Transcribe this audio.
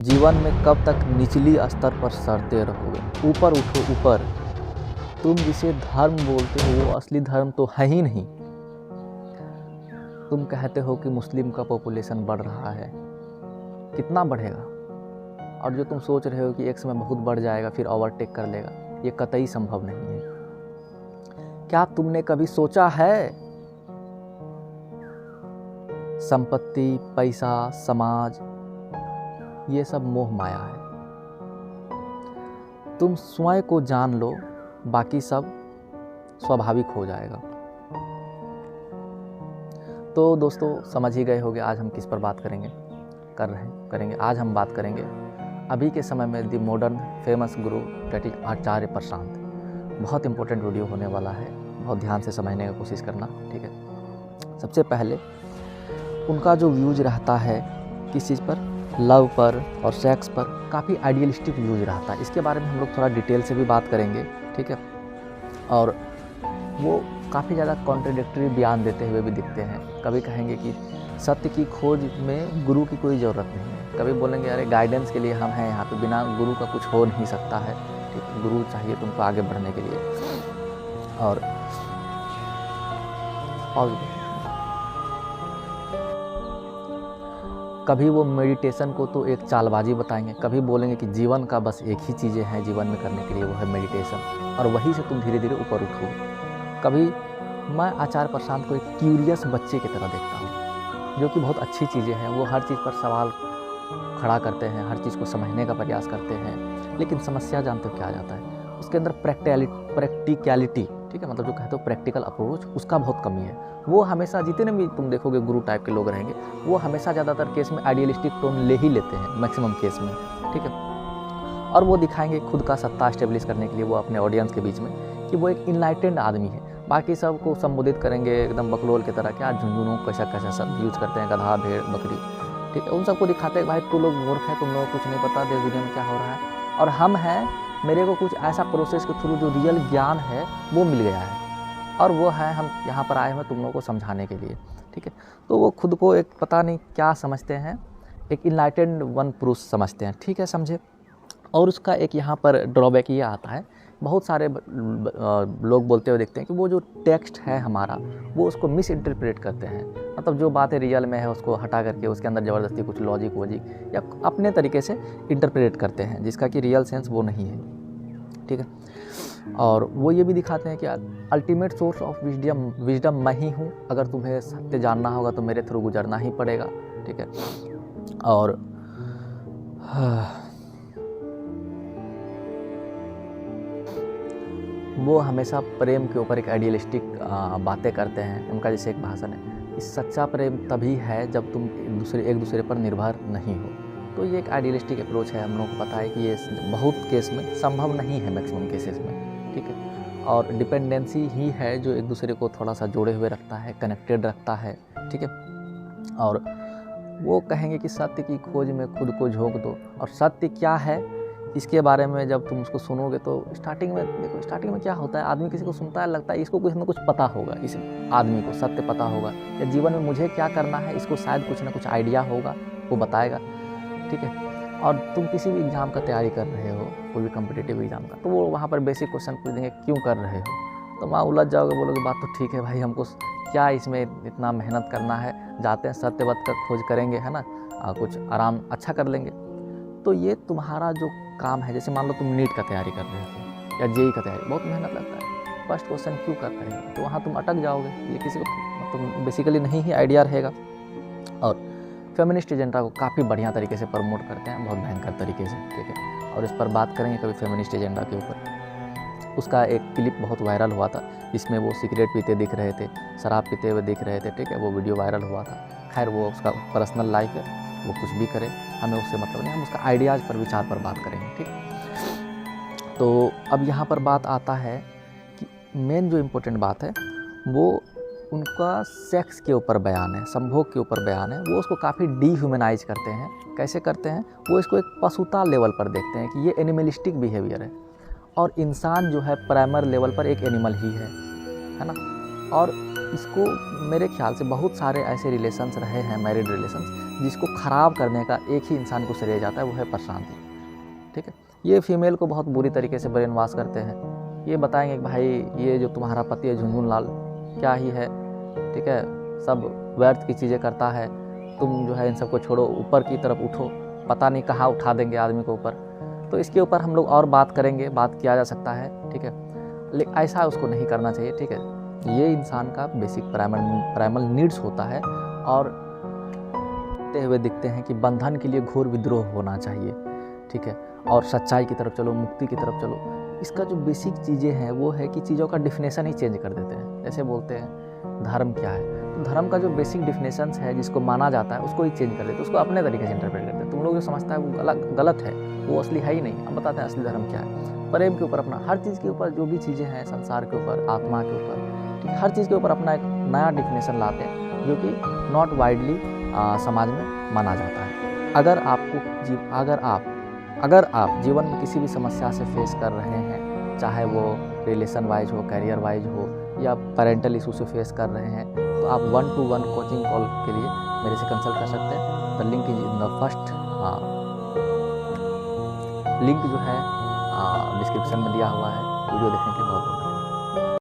जीवन में कब तक निचली स्तर पर सड़ते रहोगे? ऊपर उठो ऊपर। तुम जिसे धर्म बोलते हो वो असली धर्म तो है ही नहीं। तुम कहते हो कि मुस्लिम का पॉपुलेशन बढ़ रहा है, कितना बढ़ेगा? और जो तुम सोच रहे हो कि एक समय बहुत बढ़ जाएगा फिर ओवरटेक कर लेगा, ये कतई संभव नहीं है। क्या तुमने कभी सोचा है संपत्ति, पैसा, समाज, ये सब मोह माया है। तुम स्वयं को जान लो, बाकी सब स्वाभाविक हो जाएगा। तो दोस्तों समझ ही गए होंगे आज हम किस पर बात करेंगे। आज हम बात करेंगे अभी के समय में the modern famous Guru that is आचार्य प्रशांत। बहुत इंपॉर्टेंट वीडियो होने वाला है, बहुत ध्यान से समझने की कोशिश करना, ठीक है। सबसे पहले उनका जो व्यूज रहता है किस चीज़ पर, लव पर और सेक्स पर, काफ़ी आइडियलिस्टिक व्यूज रहता है। इसके बारे में हम लोग थोड़ा डिटेल से भी बात करेंगे, ठीक है। और वो काफ़ी ज़्यादा कॉन्ट्रडिक्टरी बयान देते हुए भी दिखते हैं। कभी कहेंगे कि सत्य की खोज में गुरु की कोई ज़रूरत नहीं है, कभी बोलेंगे अरे गाइडेंस के लिए हम हैं यहाँ पे, बिना गुरु का कुछ हो नहीं सकता है, ठीक है। गुरु चाहिए तुमको आगे बढ़ने के लिए। और कभी वो मेडिटेशन को तो एक चालबाजी बताएंगे, कभी बोलेंगे कि जीवन का बस एक ही चीज़ें हैं जीवन में करने के लिए, वो है मेडिटेशन, और वहीं से तुम धीरे धीरे ऊपर उठोगे। कभी मैं आचार्य प्रशांत को एक क्यूरियस बच्चे की तरह देखता हूँ, जो कि बहुत अच्छी चीज़ें हैं। वो हर चीज़ पर सवाल खड़ा करते हैं, हर चीज़ को समझने का प्रयास करते हैं, लेकिन समस्या जानते हो क्या आ जाता है उसके अंदर? प्रैक्टिकलिटी, ठीक है, मतलब जो कहते हो प्रैक्टिकल अप्रोच, उसका बहुत कमी है। वो हमेशा, जितने भी तुम देखोगे गुरु टाइप के लोग रहेंगे, वो हमेशा ज़्यादातर केस में आइडियलिस्टिक टोन ले ही लेते हैं, मैक्सिमम केस में, ठीक है। और वो दिखाएंगे खुद का सत्ता एस्टेब्लिश करने के लिए वो अपने ऑडियंस के बीच में कि वो एक इनलाइटेंड आदमी है। बाकी सबको संबोधित करेंगे एकदम बकलोल की तरह, क्या झुंझुनू कैसा कैसा सब यूज करते हैं, गधा, भेड़, बकरी, ठीक है। उन सबको दिखाते हैं भाई तू लोग मूर्ख है, तुम लोगों को कुछ नहीं पता देश दुनिया में क्या हो रहा है, और हम हैं, मेरे को कुछ ऐसा प्रोसेस के थ्रू जो रियल ज्ञान है वो मिल गया है, और वो है हम यहाँ पर आए हैं तुम लोगों को समझाने के लिए, ठीक है। तो वो खुद को एक पता नहीं क्या समझते हैं, एक इनलाइटेंड वन पुरुष समझते हैं, ठीक है, समझे। और उसका एक यहाँ पर ड्रॉबैक ये आता है, बहुत सारे लोग बोलते हुए देखते हैं कि वो जो टेक्स्ट है हमारा, वो उसको मिस इंटरप्रेट करते हैं, मतलब जो बातें रियल में है उसको हटा करके उसके अंदर ज़बरदस्ती कुछ लॉजिक वॉजिक या अपने तरीके से इंटरप्रेट करते हैं, जिसका कि रियल सेंस वो नहीं है, ठीक है। और वो ये भी दिखाते हैं कि अल्टीमेट सोर्स ऑफ विजडम मैं ही हूँ, अगर तुम्हें सत्य जानना होगा तो मेरे थ्रू गुजरना ही पड़ेगा, ठीक है। और वो हमेशा प्रेम के ऊपर एक आइडियलिस्टिक बातें करते हैं। उनका जैसे एक भाषण है कि सच्चा प्रेम तभी है जब तुम एक दूसरे पर निर्भर नहीं हो। तो ये एक आइडियलिस्टिक अप्रोच है, हम लोगों को पता है कि ये बहुत केस में संभव नहीं है, मैक्सिमम केसेस में, ठीक है। और डिपेंडेंसी ही है जो एक दूसरे को थोड़ा सा जोड़े हुए रखता है, कनेक्टेड रखता है, ठीक है। और वो कहेंगे कि सत्य की खोज में खुद को झोंक दो, और सत्य क्या है इसके बारे में जब तुम उसको सुनोगे तो स्टार्टिंग में देखो, स्टार्टिंग में क्या होता है, आदमी किसी को सुनता है लगता है इसको कुछ ना कुछ पता होगा, इस आदमी को सत्य पता होगा, या जीवन में मुझे क्या करना है इसको शायद कुछ ना कुछ आइडिया होगा, वो बताएगा, ठीक है। और तुम किसी भी एग्ज़ाम का तैयारी कर रहे हो, कोई भी कम्पिटिटिव एग्ज़ाम का, तो वो वहाँ पर बेसिक क्वेश्चन पूछ देंगे क्यों कर रहे हो, तो वहाँ उलझ जाओगे, बोलोगे बात तो ठीक है भाई, हमको क्या इसमें इतना मेहनत करना है, जाते हैं सत्यवत का खोज करेंगे, है ना, कुछ आराम अच्छा कर लेंगे। तो ये तुम्हारा जो काम है, जैसे मान लो तुम नीट का तैयारी कर रहे हो या जेई का तैयारी, बहुत मेहनत लगता है, फर्स्ट क्वेश्चन क्यों कर रहे हो, तो वहाँ तुम अटक जाओगे, ये किसी को मतलब बेसिकली नहीं ही आइडिया रहेगा। और फेमिनिस्ट एजेंडा को काफ़ी बढ़िया तरीके से प्रमोट करते हैं, बहुत भयंकर तरीके से, ठीक है। और इस पर बात करेंगे कभी फेमिनिस्ट एजेंडा के ऊपर। उसका एक क्लिप बहुत वायरल हुआ था जिसमें वो सिगरेट पीते दिख रहे थे, शराब पीते हुए दिख रहे थे, ठीक है, वो वीडियो वायरल हुआ था। खैर वो उसका पर्सनल लाइफ है, वो कुछ भी करे, हमें उससे मतलब नहीं, हम उसका आइडियाज़ पर, विचार पर बात करेंगे, ठीक। तो अब यहाँ पर बात आता है कि मेन जो इम्पोर्टेंट बात है वो उनका सेक्स के ऊपर बयान है, संभोग के ऊपर बयान है। वो उसको काफ़ी डीह्यूमनाइज करते हैं। कैसे करते हैं? वो इसको एक पशुता लेवल पर देखते हैं कि ये एनिमलिस्टिक बिहेवियर है, और इंसान जो है प्राइमर लेवल पर एक एनिमल ही है ना। और इसको मेरे ख्याल से बहुत सारे ऐसे रिलेशंस रहे हैं, मैरिड रिलेशंस, जिसको ख़राब करने का एक ही इंसान को श्रेय जाता है, वो है प्रशांत जी। ठीक है, ये फीमेल को बहुत बुरी तरीके से ब्रेन वॉश करते हैं। ये बताएंगे कि भाई ये जो तुम्हारा पति है झुनझुन लाल क्या ही है, ठीक है, सब व्यर्थ की चीज़ें करता है, तुम जो है इन सबको छोड़ो, ऊपर की तरफ उठो, पता नहीं कहाँ उठा देंगे आदमी को ऊपर। तो इसके ऊपर हम लोग और बात करेंगे, बात किया जा सकता है, ठीक है, लेकिन ऐसा उसको नहीं करना चाहिए। ठीक है, ये इंसान का बेसिक प्राइमल नीड्स होता है। और देखते हुए दिखते हैं कि बंधन के लिए घोर विद्रोह होना चाहिए, ठीक है, और सच्चाई की तरफ चलो, मुक्ति की तरफ चलो। इसका जो बेसिक चीज़ें हैं वो है कि चीज़ों का डिफिनेशन ही चेंज कर देते हैं। जैसे बोलते हैं धर्म क्या है, तो धर्म का जो बेसिक डिफिनेशंस है जिसको माना जाता है उसको ही चेंज कर देते हैं, उसको अपने तरीके से इंटरप्रेट करते हैं। तुम लोग जो समझता है वो गलत है, वो असली है ही नहीं। हम बताते हैं असली धर्म क्या है। प्रेम के ऊपर अपना, हर चीज़ के ऊपर जो भी चीज़ें हैं संसार के ऊपर, आत्मा के ऊपर, ठीक, हर चीज़ के ऊपर अपना एक नया डिफिनेशन लाते हैं जो कि नॉट वाइडली समाज में माना जाता है। अगर आप जीवन में किसी भी समस्या से फेस कर रहे हैं, चाहे वो रिलेशन वाइज हो, करियर वाइज हो, या पेरेंटल इशू से फेस कर रहे हैं, तो आप 1-to-1 कोचिंग कॉल के लिए मेरे से कंसल्ट कर सकते हैं। The link is in the first link जो है डिस्क्रिप्शन में दिया हुआ है। वीडियो देखने के लिए बहुत बहुत